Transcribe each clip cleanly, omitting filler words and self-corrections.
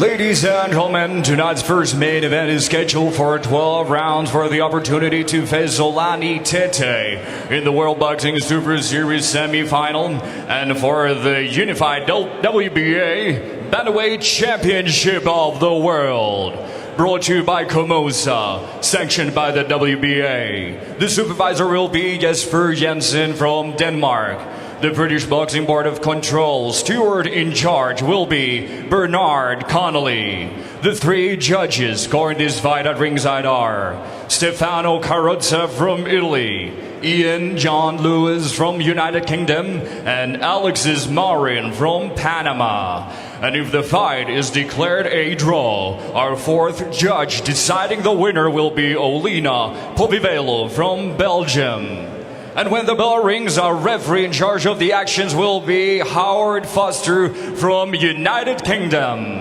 Ladies and gentlemen, tonight's first main event is scheduled for 12 rounds for the opportunity to face Zolani Tete in the World Boxing Super Series semifinal and for the unified WBA Bantamweight Championship of the World. Brought to you by Komosa, sanctioned by the WBA. The supervisor will be Jesper Jensen from Denmark. The British Boxing Board of Control steward in charge will be Bernard Connolly. The three judges scoring this fight at ringside are Stefano Carrozza from Italy, Ian John Lewis from United Kingdom, and Alexis Marin from Panama. And if the fight is declared a draw, our fourth judge deciding the winner will be Olina Povivelo from Belgium. And when the bell rings, our referee in charge of the actions will be Howard Foster from United Kingdom.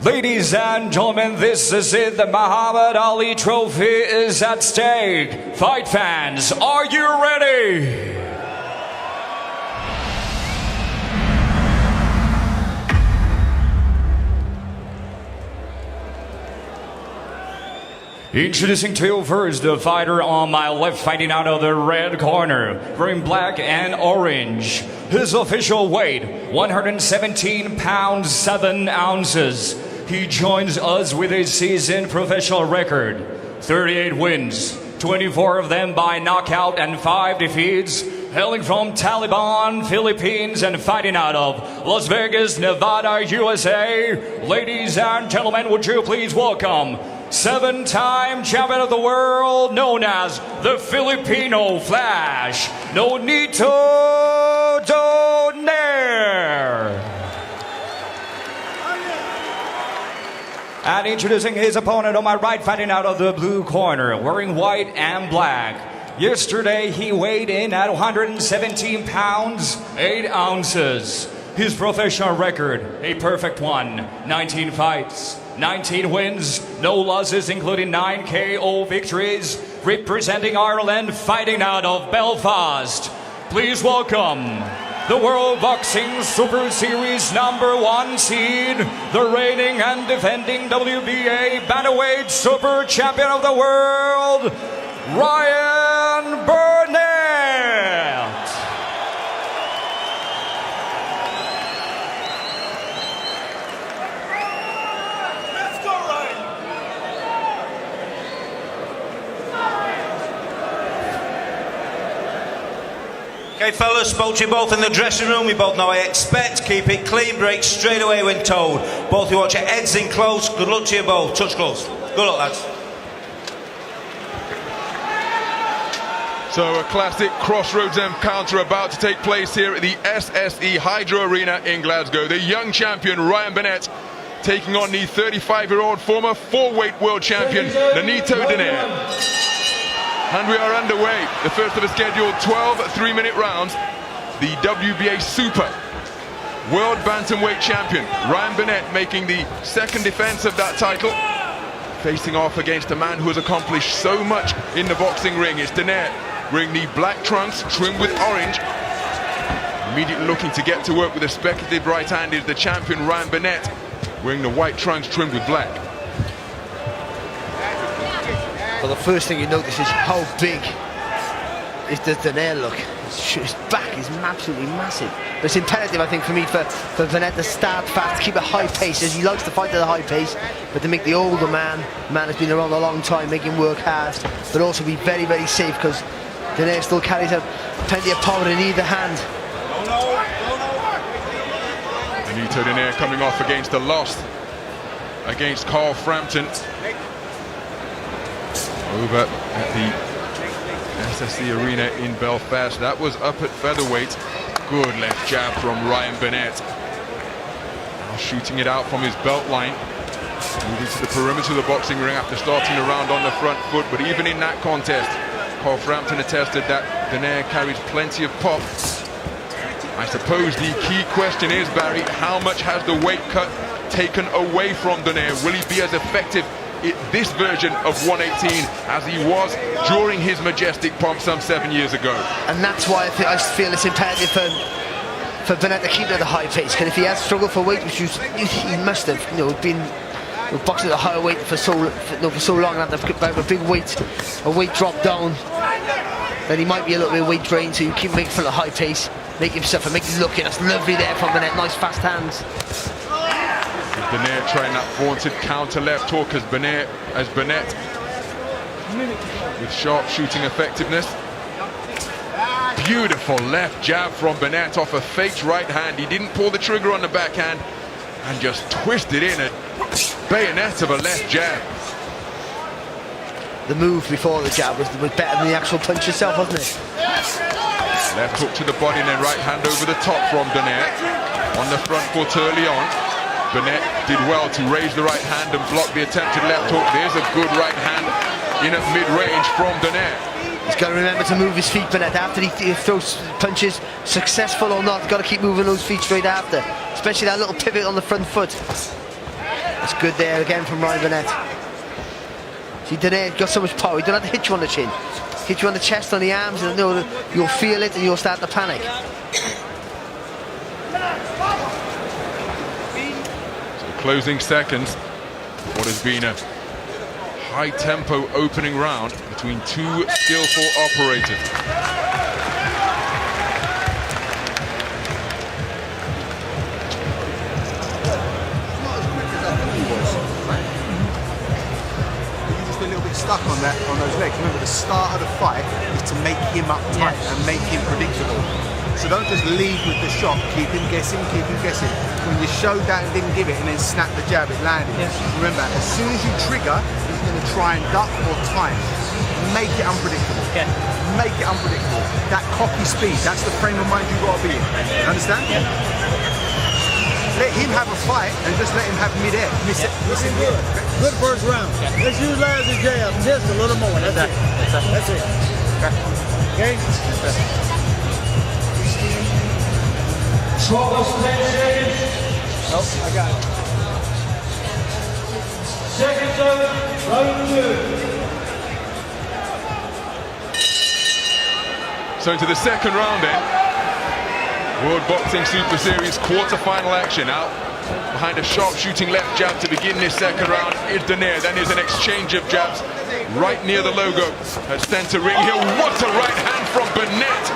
Ladies and gentlemen, this is it. The Muhammad Ali Trophy is at stake. Fight fans, are you ready? Introducing to you first, the fighter on my left, fighting out of the red corner, wearing black and orange. His official weight, 117 pounds, 7 ounces. He joins us with a seasoned professional record, 38 wins, 24 of them by knockout and 5 defeats. Hailing from Taliban, Philippines, and fighting out of Las Vegas, Nevada, USA. Ladies and gentlemen, would you please welcome 7-time champion of the world, known as the Filipino Flash, Nonito Donaire. And introducing his opponent on my right, fighting out of the blue corner, wearing white and black. Yesterday, he weighed in at 117 pounds, 8 ounces. His professional record, a perfect one, 19 fights. 19 wins, no losses, including 9 KO victories, representing Ireland, fighting out of Belfast. Please welcome the World Boxing Super Series #1 seed, the reigning and defending WBA Bantamweight Super Champion of the World, Ryan Burnett. Okay, fellas, spoke to you both in the dressing room. We both know I expect. Keep it clean, break straight away when told. Both of you watch your heads in close. Good luck to you both. Touch close. Good luck, lads. So a classic crossroads encounter about to take place here at the SSE Hydro Arena in Glasgow. The young champion Ryan Burnett taking on the 35-year-old former 4-weight world champion Nonito Donaire. And we are underway. The first of a scheduled 12 3-minute rounds. The WBA Super World Bantamweight Champion Ryan Burnett making the second defense of that title, facing off against a man who has accomplished so much in the boxing ring. It's Donaire wearing the black trunks trimmed with orange. Immediately looking to get to work with a speculative right hand is the champion Ryan Burnett wearing the white trunks trimmed with black. Well, the first thing you notice is how big is the Donaire look. His back is absolutely massive. But it's imperative, I think, for me, for Burnett to start fast, keep a high pace, as he likes to fight at a high pace, but to make the older man has been around a long time, make him work hard, but also be very, very safe, because Donaire still carries plenty of power in either hand. Nonito Donaire coming off against a loss against Carl Frampton over at the SSE Arena in Belfast. That was up at featherweight. Good left jab from Ryan Burnett. Now shooting it out from his belt line. Moving to the perimeter of the boxing ring after starting the round on the front foot. But even in that contest, Carl Frampton attested that Donaire carries plenty of pop. I suppose the key question is, Barry, how much has the weight cut taken away from Donaire? Will he be as effective this version of 118 as he was during his majestic pomp some 7 years ago? And that's why I feel it's imperative for Burnett to keep it at a high pace. And if he has struggled for weight, which he must have, you know, been boxing at a higher weight for so long, and have a big weight drop down, then he might be a little bit weight drained. So you keep making for a high pace, make him suffer, make him look in. That's lovely there from Burnett. Nice fast hands. Donaire trying that vaunted counter left hook as Burnett with sharp shooting effectiveness. Beautiful left jab from Burnett off a faked right hand. He didn't pull the trigger on the backhand and just twisted in a bayonet of a left jab. The move before the jab was better than the actual punch itself, wasn't it? Left hook to the body and then right hand over the top from Donaire. On the front foot early on. Burnett did well to raise the right hand and block the attempted left hook. There's a good right hand in at mid-range from Donaire. He's got to remember to move his feet, Burnett, after he throws punches, successful or not. Got to keep moving those feet straight after, especially that little pivot on the front foot. That's good there again from Ryan Burnett. See, Donaire got so much power. He don't have to hit you on the chin, hit you on the chest, on the arms, and you'll feel it and you'll start to panic. Closing seconds, what has been a high-tempo opening round between two skillful operators. Just a little bit stuck on those legs. Remember, the start of the fight is to make him uptight and make him predictable. So don't just lead with the shot, keep him guessing, keep him guessing. When you showed that and didn't give it and then snap the jab, it landed. Remember, as soon as you trigger, he's going to try and duck or time. Make it unpredictable. Make it unpredictable. That cocky speed, that's the frame of mind you've got to be in. You understand? Let him have a fight and just let him have mid-air. Miss it. Good first round. Let's utilize the jab just a little more. That's it. That's it. Okay? Nope, I got it. Second zone, round 2. So into the second round then. World Boxing Super Series quarter-final action. Out behind a sharp shooting left jab to begin this second round is Donaire. Then there's an exchange of jabs right near the logo at center ring here. What a right hand from Burnett.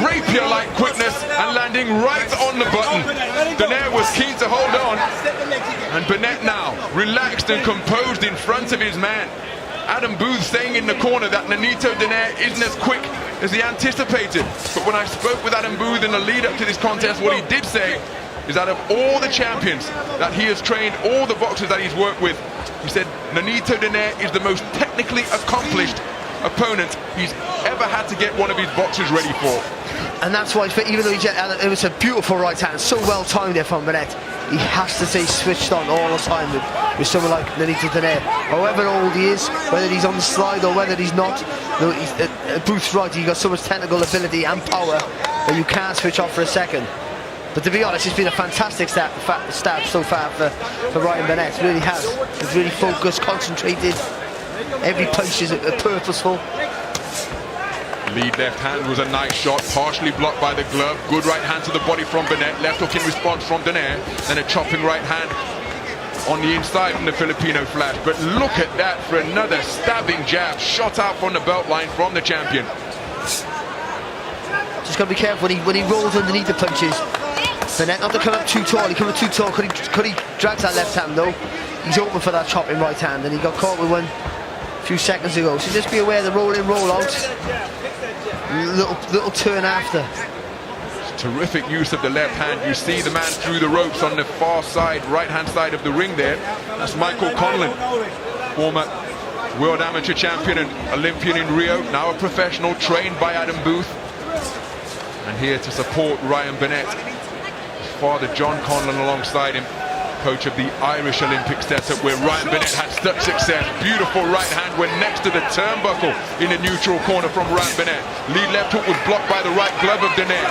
Rapier-like quickness and landing right on the button. Donaire was keen to hold on, and Burnett now relaxed and composed in front of his man. Adam Booth saying in the corner that Nonito Donaire isn't as quick as he anticipated. But when I spoke with Adam Booth in the lead up to this contest, what he did say is that of all the champions that he has trained, all the boxers that he's worked with, he said Nonito Donaire is the most technically accomplished opponent he's ever had to get one of his boxers ready for. And that's why, even though it was a beautiful right hand, so well timed there from Burnett, he has to stay switched on all the time with someone like Nonito Donaire. However old he is, whether he's on the slide or whether he's not, Bruce's right, he's got so much technical ability and power that you can't switch off for a second. But to be honest, it's been a fantastic start so far for Ryan Burnett. It really has. He's really focused, concentrated. Every punch is purposeful. Lead left hand was a nice shot, partially blocked by the glove. Good right hand to the body from Burnett. Left hook in response from Donaire. Then a chopping right hand on the inside from the Filipino Flash. But look at that for another stabbing jab shot out from the belt line from the champion. Just got to be careful when he rolls underneath the punches. Burnett not to come up too tall. He come up too tall. Could he drags that left hand though? He's open for that chopping right hand, and he got caught with one a few seconds ago. So just be aware of the roll in, roll out. Little turn after. Terrific use of the left hand. You see the man through the ropes on the far side, right hand side of the ring there. That's Michael Conlon, former world amateur champion and Olympian in Rio, now a professional, trained by Adam Booth, and here to support Ryan Burnett. His father John Conlon alongside him, coach of the Irish Olympic setup where Ryan Burnett had such success. Beautiful right hand went next to the turnbuckle in the neutral corner from Ryan Burnett. Lead left hook was blocked by the right glove of Donaire.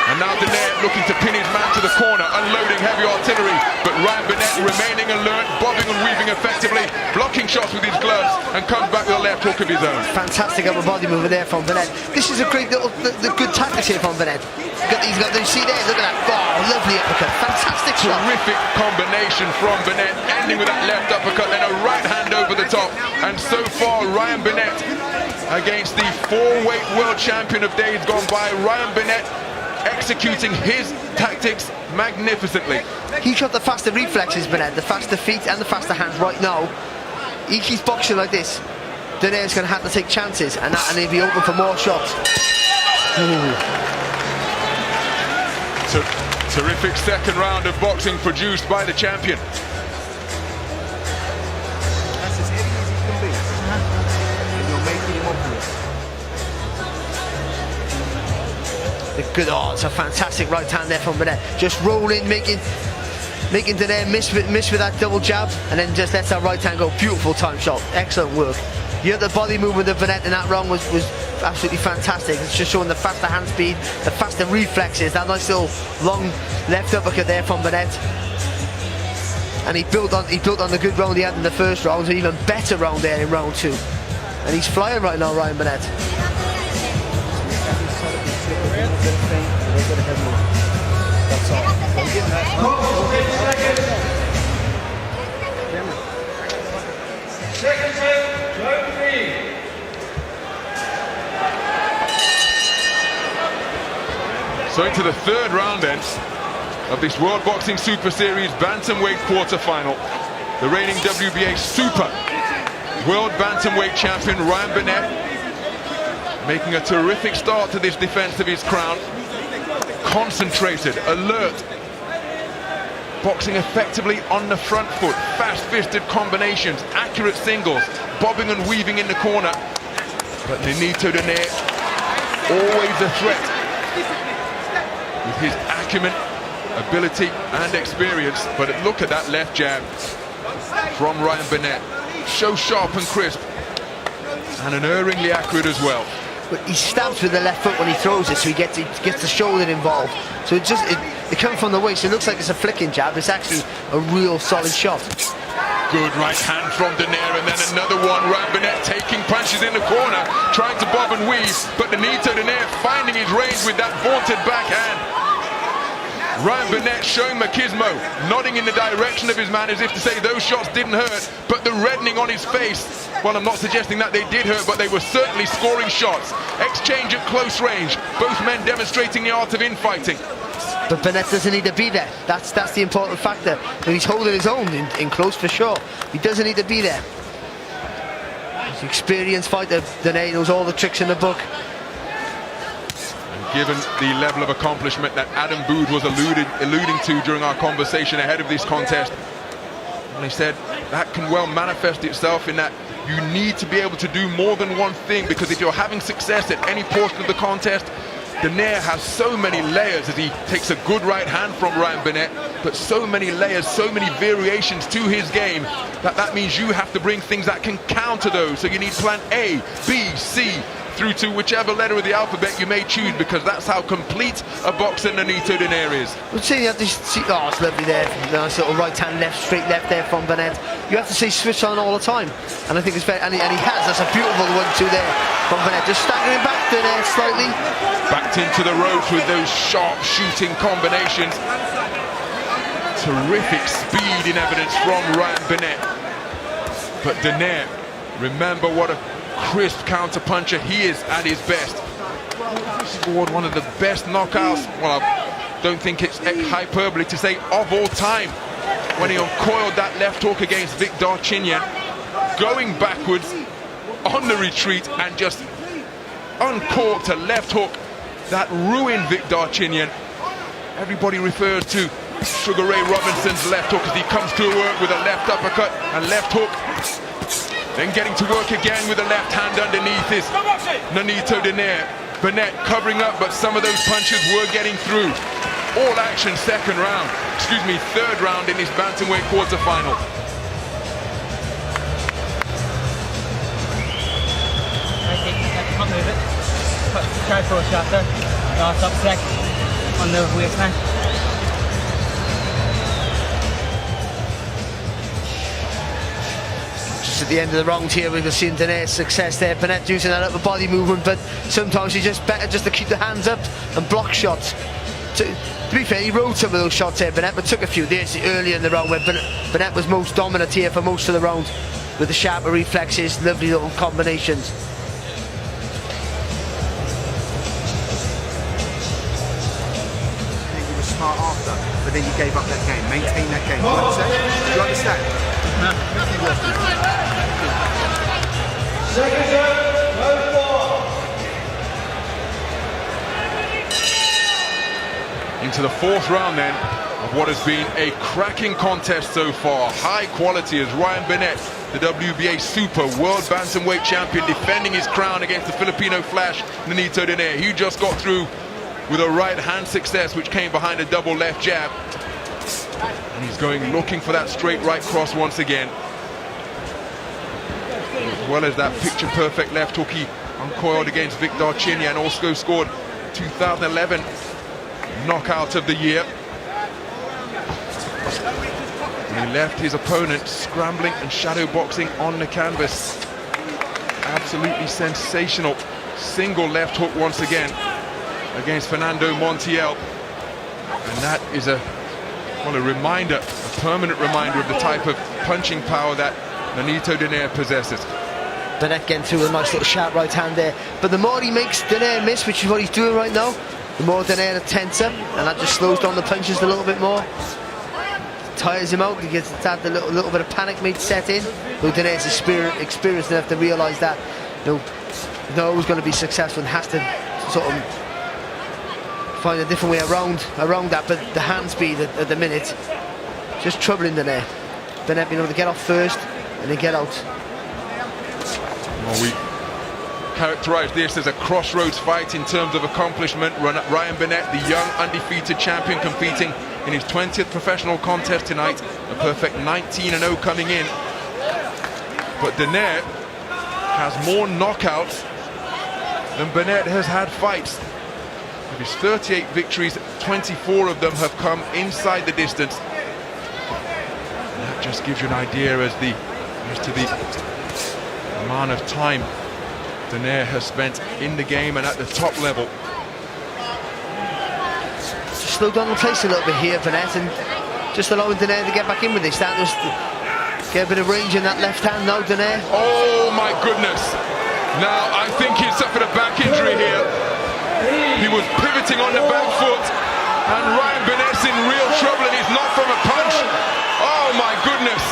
And now Donaire looking to pin his man to the corner, unloading heavy artillery. But Ryan Burnett remaining alert, bobbing and weaving effectively, blocking shots with his gloves, and comes back with a left hook of his own. Fantastic upper body mover there from Burnett. This is a great little, the good tactics here from Burnett. He's got, you see there, look at that. Oh, lovely uppercut. Fantastic shot. Terrific combination from Burnett, ending with that left uppercut, then a right hand over the top. And so far, Ryan Burnett against the 4-weight world champion of days gone by, Ryan Burnett executing his tactics magnificently. He's got the faster reflexes, Burnett, the faster feet and the faster hands right now. He keeps boxing like this. Donaire's going to have to take chances, and he'll be open for more shots. Terrific second round of boxing produced by the champion. That's as heavy as he can be. And you're making him obvious. The good, oh, it's a fantastic right hand there from Burnett. Just rolling, making Donaire miss with that double jab, and then just lets that right hand go. Beautiful time shot, excellent work. The other body movement of Burnett in that round was absolutely fantastic. It's just showing the faster hand speed, the faster reflexes, that nice little long left uppercut there from Burnett. And he built on the good round he had in the first round, so even better round there in round 2. And he's flying right now, Ryan Burnett. That's So into the third round then of this World Boxing Super Series Bantamweight quarterfinal. The reigning WBA Super World Bantamweight champion Ryan Burnett making a terrific start to this defense of his crown. Concentrated, alert, boxing effectively on the front foot, fast-fisted combinations, accurate singles, bobbing and weaving in the corner. But Nonito Donaire, always a threat with his acumen, ability and experience. But look at that left jab from Ryan Burnett, so sharp and crisp, and unerringly accurate as well. But he stabs with the left foot when he throws it, so he gets the shoulder involved. So it comes from the waist. It looks like it's a flicking jab. It's actually a real solid shot. Good right hand from Donaire, and then another one. Ryan Burnett taking punches in the corner, trying to bob and weave, but Nonito Donaire finding his range with that vaunted backhand. Ryan Burnett showing machismo, nodding in the direction of his man as if to say those shots didn't hurt, but the reddening on his face, well, I'm not suggesting that they did hurt, but they were certainly scoring shots. Exchange at close range, both men demonstrating the art of infighting. But Burnett doesn't need to be there. That's the important factor. He's holding his own in close for sure. He doesn't need to be there. He's an experienced fighter. Donaire knows all the tricks in the book. Given the level of accomplishment that Adam Bood was alluding to during our conversation ahead of this contest, and he said that can well manifest itself in that you need to be able to do more than one thing, because if you're having success at any portion of the contest, Donaire has so many layers as he takes a good right hand from Ryan Burnett, but so many layers, so many variations to his game, that means you have to bring things that can counter those. So you need plan A, B, C, through to whichever letter of the alphabet you may choose, because that's how complete a boxer Nonito Donaire is. We'll see, you have to see, oh, it's lovely there. Nice little right hand, left, straight left there from Burnett. You have to say switch on all the time, and I think it's very, and he has. That's a beautiful 1-2 there from Burnett. Just staggering back there slightly. Backed into the ropes with those sharp shooting combinations. Terrific speed in evidence from Ryan Burnett. But Donaire, remember what a crisp counter-puncher he is at his best. Scored one of the best knockouts, well, I don't think it's hyperbole to say, of all time, when he uncoiled that left hook against Vic Darchinyan, going backwards on the retreat and just uncorked a left hook that ruined Vic Darchinyan. Everybody refers to Sugar Ray Robinson's left hook as he comes to work with a left uppercut and left hook. Then getting to work again with the left hand underneath is Nonito Donaire. Burnett covering up, but some of those punches were getting through. All action third round in this Bantamweight quarterfinal. Can't move it. Try for a shot there. Last up second. on the waistline. Just at the end of the round here, we can see Donaire's success there. Burnett using that upper body movement, but sometimes it's just better just to keep the hands up and block shots. To be fair, he rode some of those shots there, Burnett, but took a few. There's earlier in the round where Burnett was most dominant here for most of the round, with the sharper reflexes, lovely little combinations. I think you were smart after, but then you gave up that game. Maintain that game. Do you understand? Into the fourth round then of what has been a cracking contest so far. High quality as Ryan Burnett, the WBA Super World Bantamweight Champion, defending his crown against the Filipino Flash, Nonito Donaire. He just got through with a right hand success which came behind a double left jab. And he's going looking for that straight right cross once again. As well as that picture perfect left hook he uncoiled against Victor Chinya and also scored 2011 knockout of the year. And he left his opponent scrambling and shadow boxing on the canvas. Absolutely sensational single left hook once again against Fernando Montiel. And that is a reminder, a permanent reminder of the type of punching power that Nonito Donaire possesses. Burnett getting through with a nice little sharp right hand there, but the more he makes Donaire miss, which is what he's doing right now, the more Donaire tense up, and that just slows down the punches a little bit more, tires him out. He gets that little bit of panic made set in. Though Donaire's experienced enough to realise that he's not always going to be successful and has to sort of find a different way around that. But the hand speed at the minute just troubling Donaire. Burnett being able to get off first and then get out. Well, we characterize this as a crossroads fight in terms of accomplishment. Ryan Burnett, the young undefeated champion, competing in his 20th professional contest tonight, a perfect 19-0 coming in. But Donaire has more knockouts than Burnett has had fights. Of his 38 victories, 24 of them have come inside the distance. And that just gives you an idea as to the amount of time Donaire has spent in the game and at the top level. Just slow down the pace a little bit here, Burnett, and just allowing Donaire to get back in with this. That just get a bit of range in that left hand now, Donaire. Oh my goodness! Now I think he suffered a back injury here. He was pivoting on the back foot, and Ryan Burnett's in real trouble, and he's not from a punch. Oh my goodness!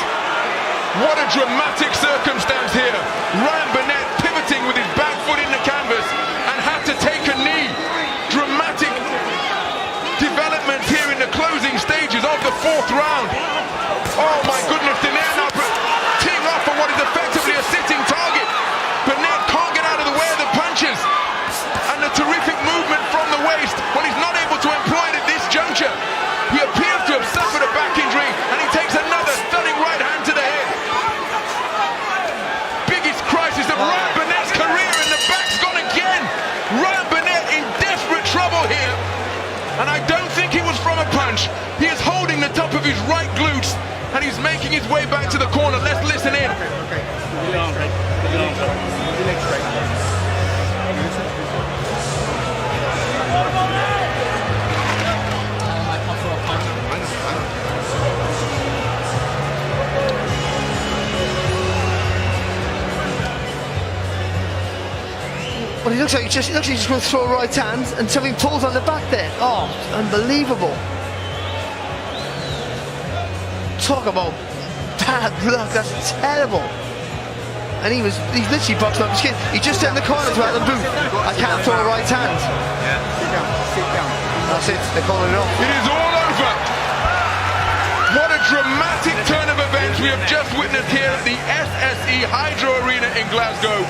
What a dramatic circumstance here. Ryan Burnett pivoting with his back foot in the canvas and had to take a knee. Dramatic development here in the closing stages of the fourth round. Oh my goodness, Donaire now teeing off for what is effectively a sitting target. Burnett can't get out of the way of the punches. And the terrific movement from the waist, when he's not able to employ it at this juncture. He appears to have suffered a back injury, and he takes another stunning right hand to the head. Biggest crisis of Ryan Burnett's career, and the back's gone again. Ryan Burnett in desperate trouble here, and I don't think he was from a punch. He is holding the top of his right glutes, and he's making his way back to the corner. Let's listen in. Well, he looks like he's just going to throw a right hand and something pulls on the back there. Oh, unbelievable. Talk about bad luck, that's terrible. And he's literally boxing up his skin. He just turned the corner to Alan Booth. I can't throw a right hand. Yeah. Sit down. That's it, they're calling it off. It is all over. What a dramatic turn of events we have just witnessed here at the SSE Hydro Arena in Glasgow.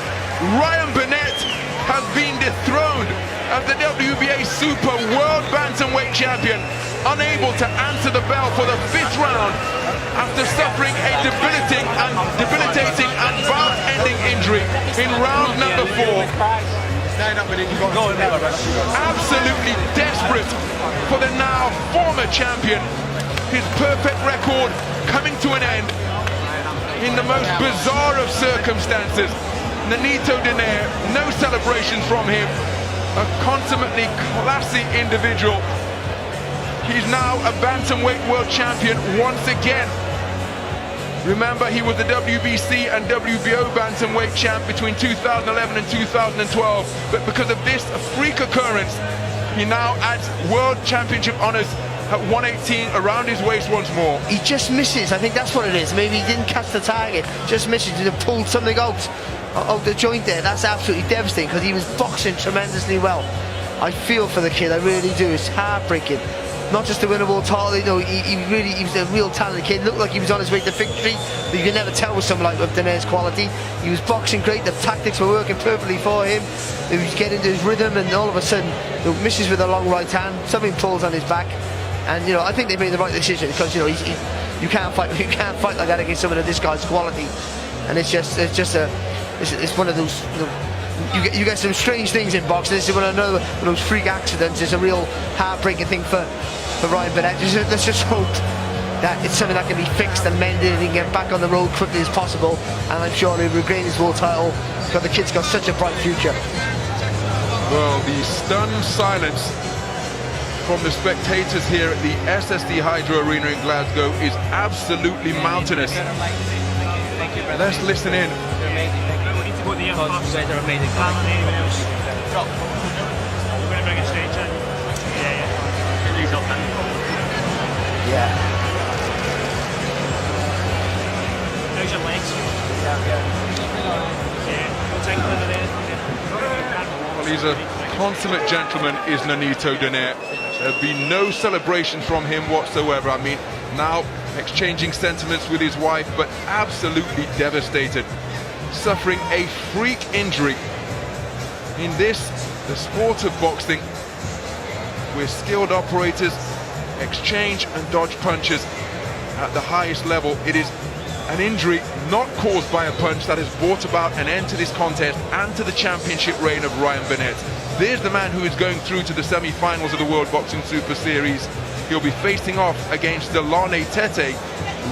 Ryan Burnett has been dethroned as the WBA Super World Bantamweight Champion, unable to answer the bell for the 5th round after suffering a debilitating and bout-ending injury in round number 4. Absolutely desperate for the now former champion. His perfect record coming to an end in the most bizarre of circumstances. Nonito Donaire, no celebrations from him. A consummately classy individual. He's now a Bantamweight world champion once again. Remember, he was the WBC and WBO Bantamweight champ between 2011 and 2012. But because of this freak occurrence, he now adds world championship honors at 118 around his waist once more. He just misses. I think that's what it is. Maybe he didn't catch the target. Just misses. He pulled something out of the joint there. That's absolutely devastating because he was boxing tremendously well. I feel for the kid. I really do. It's heartbreaking. Not just to win a world title, you know, he was a real talented kid. Looked like he was on his way to victory, but you can never tell with someone like Donaire's quality. He was boxing great, the tactics were working perfectly for him. He was getting into his rhythm, and all of a sudden, you know, misses with a long right hand, something pulls on his back. And you know, I think they made the right decision because you know you can't fight like that against someone of this guy's quality. And it's one of those. You get some strange things in boxing. This is one of those freak accidents. It's a real heartbreaking thing for Ryan Burnett. Let's just hope that it's something that can be fixed and mended and he can get back on the road quickly as possible. And I'm sure he'll regain his world title because the kid's got such a bright future. Well, the stunned silence from the spectators here at the SSD Hydro Arena in Glasgow is absolutely mountainous. Let's listen in. You guys are amazing. Drop. We're going to bring a stage in. Yeah. Use up then. Yeah. How's your legs? We'll take a Well, he's a consummate gentleman, is Nonito Donaire. There'll be no celebrations from him whatsoever. I mean, now exchanging sentiments with his wife, but absolutely devastated. Suffering a freak injury. In this, the sport of boxing, where skilled operators exchange and dodge punches at the highest level, it is an injury not caused by a punch that has brought about an end to this contest and to the championship reign of Ryan Burnett. There's the man who is going through to the semi-finals of the World Boxing Super Series. He'll be facing off against Delane Tete.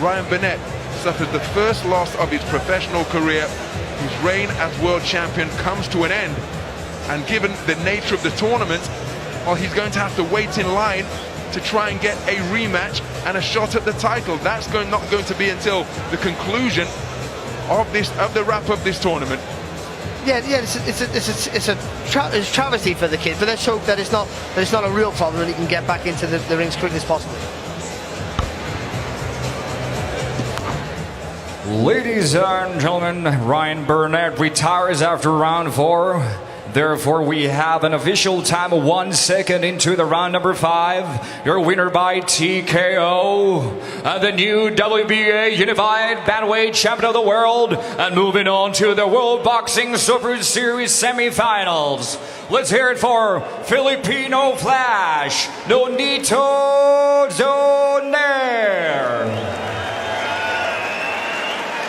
Ryan Burnett suffers the first loss of his professional career. His reign as world champion comes to an end, and given the nature of the tournament, well, he's going to have to wait in line to try and get a rematch and a shot at the title. That's not going to be until the conclusion of the wrap of this tournament. Yeah, it's a travesty for the kid, but let's hope that it's not a real problem and he can get back into the ring as quickly as possible. Ladies and gentlemen, Ryan Burnett retires after round 4. Therefore, we have an official time of 1 second into the round number 5. Your winner by TKO, the new WBA Unified Bantamweight Champion of the World, and moving on to the World Boxing Super Series semifinals. Let's hear it for Filipino Flash, Nonito Donaire.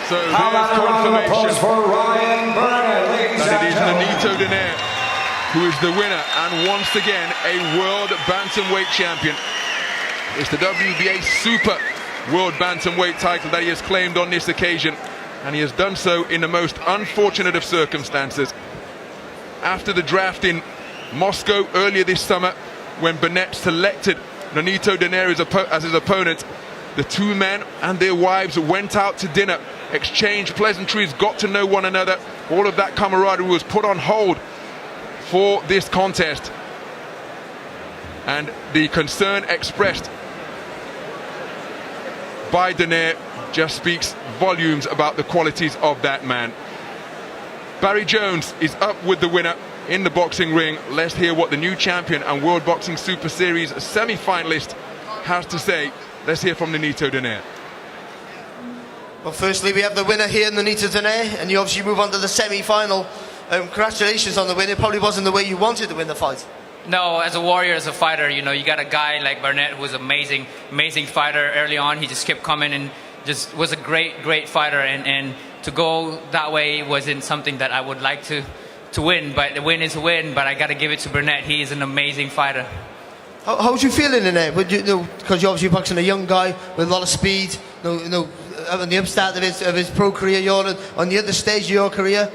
So there's confirmation for Ryan Burnett, that it is Nonito Donaire who is the winner and once again a world bantamweight champion. It's the WBA Super World Bantamweight title that he has claimed on this occasion, and he has done so in the most unfortunate of circumstances. After the draft in Moscow earlier this summer, when Burnett selected Nonito Donaire as his opponent, the two men and their wives went out to dinner, exchanged pleasantries, got to know one another. All of that camaraderie was put on hold for this contest. And the concern expressed by Donaire just speaks volumes about the qualities of that man. Barry Jones is up with the winner in the boxing ring. Let's hear what the new champion and World Boxing Super Series semi-finalist has to say. Let's hear from Nonito Donaire. Well, firstly, we have the winner here, Nonito Donaire, and you obviously move on to the semi-final. Congratulations on the win. It probably wasn't the way you wanted to win the fight. No, as a warrior, as a fighter, you know, you got a guy like Burnett who's amazing fighter early on. He just kept coming and just was a great fighter. And to go that way wasn't something that I would like to to win, but the win is a win. But I got to give it to Burnett. He is an amazing fighter. How's you feeling in there? Because you're obviously boxing a young guy with a lot of speed. On the upstart of his pro career, you're on the other stage of your career.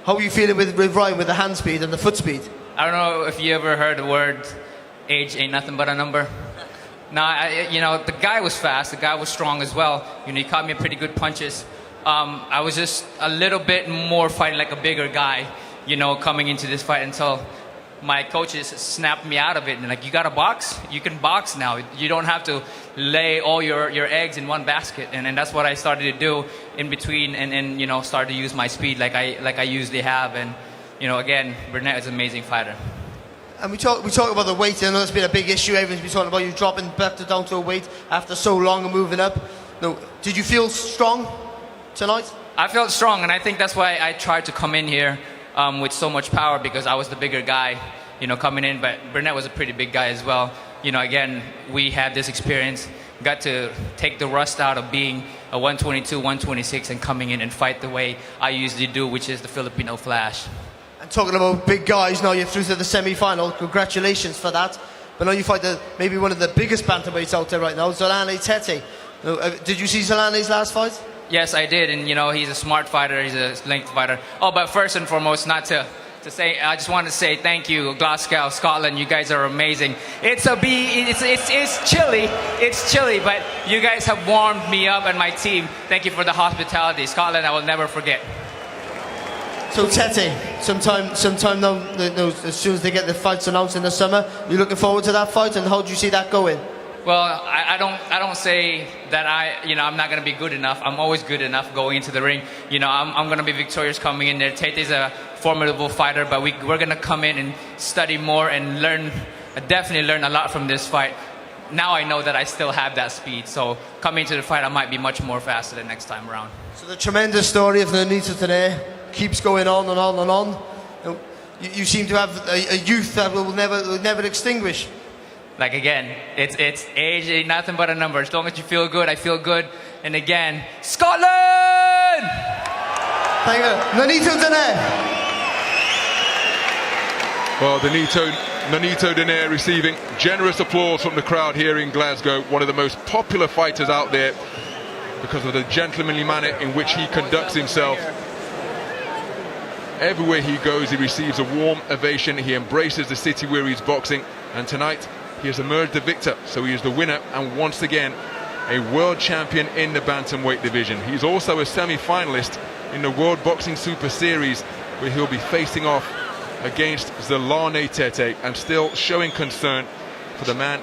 How are you feeling with Ryan with the hand speed and the foot speed? I don't know if you ever heard the word age ain't nothing but a number. No, the guy was fast. The guy was strong as well. He caught me pretty good punches. I was just a little bit more fighting like a bigger guy, coming into this fight until my coaches snapped me out of it. And like, you got to box? You can box now. You don't have to lay all your eggs in one basket. And that's what I started to do in between and started to use my speed like I usually have. And, again, Burnett is an amazing fighter. And we talk about the weight. I know it's been a big issue. Everyone's been talking about you dropping back down to a weight after so long and moving up. Did you feel strong tonight? I felt strong, and I think that's why I tried to come in here with so much power, because I was the bigger guy, coming in. But Burnett was a pretty big guy as well. Again, we had this experience, got to take the rust out of being a 122, 126, and coming in and fight the way I usually do, which is the Filipino Flash. And talking about big guys, now you're through to the semi-final. Congratulations for that. But now you fight maybe one of the biggest bantamweights out there right now, Zolani Tete. Did you see Zolani's last fight? Yes, I did, and he's a smart fighter. He's a length fighter. Oh, but first and foremost, not to say, I just want to say thank you, Glasgow, Scotland. You guys are amazing. It's chilly. It's chilly, but you guys have warmed me up and my team. Thank you for the hospitality, Scotland. I will never forget. So Tete, sometime now, as soon as they get the fights announced in the summer, you looking forward to that fight, and how do you see that going? Well, I don't say that I'm not going to be good enough. I'm always good enough going into the ring. I'm going to be victorious coming in there. Tate's a formidable fighter, but we're going to come in and study more and definitely learn a lot from this fight. Now I know that I still have that speed, so coming into the fight, I might be much more faster the next time around. So the tremendous story of Nonito Donaire keeps going on and on and on. You seem to have a youth that will never extinguish. Like, again, it's age ain't nothing but a number. As long as you feel good, I feel good. And again, Scotland! Thank you. Nonito Donaire. Well, Nonito Donaire receiving generous applause from the crowd here in Glasgow. One of the most popular fighters out there because of the gentlemanly manner in which he conducts himself. Everywhere he goes, he receives a warm ovation. He embraces the city where he's boxing. And tonight, he has emerged the victor. So he is the winner and once again a world champion in the Bantamweight division. He's also a semi-finalist in the World Boxing Super Series, where he'll be facing off against Zolani Tete, and still showing concern for the man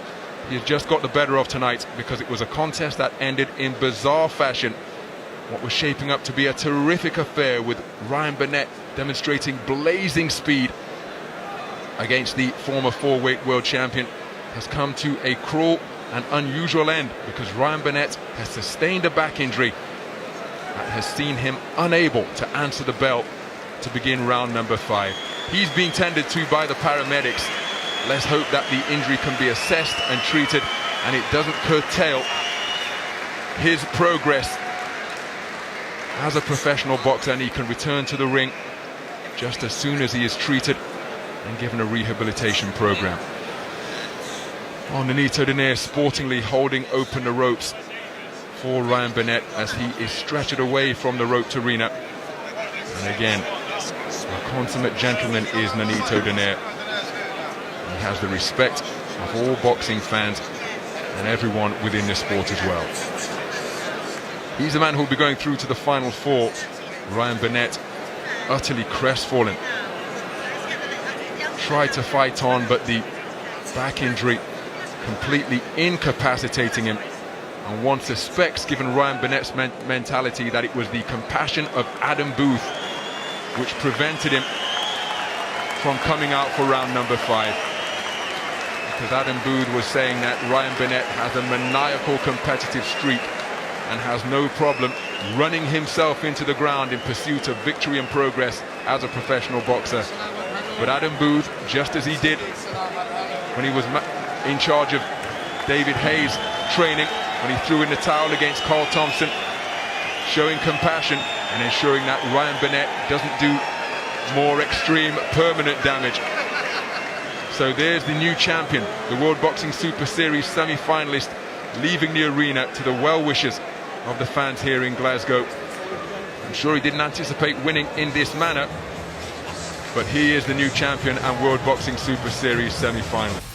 he has just got the better of tonight, because it was a contest that ended in bizarre fashion. What was shaping up to be a terrific affair, with Ryan Burnett demonstrating blazing speed against the former four-weight world champion, has come to a cruel and unusual end, because Ryan Burnett has sustained a back injury that has seen him unable to answer the bell to begin round number 5. He's being tended to by the paramedics. Let's hope that the injury can be assessed and treated, and it doesn't curtail his progress as a professional boxer, and he can return to the ring just as soon as he is treated and given a rehabilitation program. Oh, Nonito Donaire sportingly holding open the ropes for Ryan Burnett as he is stretchered away from the roped arena. And again, a consummate gentleman is Nonito Donaire. He has the respect of all boxing fans and everyone within the sport as well. He's the man who will be going through to the final 4. Ryan Burnett, utterly crestfallen. Tried to fight on, but the back injury completely incapacitating him. And one suspects, given Ryan Burnett's mentality, that it was the compassion of Adam Booth which prevented him from coming out for round number 5. Because Adam Booth was saying that Ryan Burnett has a maniacal competitive streak and has no problem running himself into the ground in pursuit of victory and progress as a professional boxer. But Adam Booth, just as he did when he was in charge of David Hayes' training, when he threw in the towel against Carl Thompson, showing compassion and ensuring that Ryan Burnett doesn't do more extreme, permanent damage. So there's the new champion, the World Boxing Super Series semi-finalist, leaving the arena to the well-wishers of the fans here in Glasgow. I'm sure he didn't anticipate winning in this manner, but he is the new champion and World Boxing Super Series semi-finalist.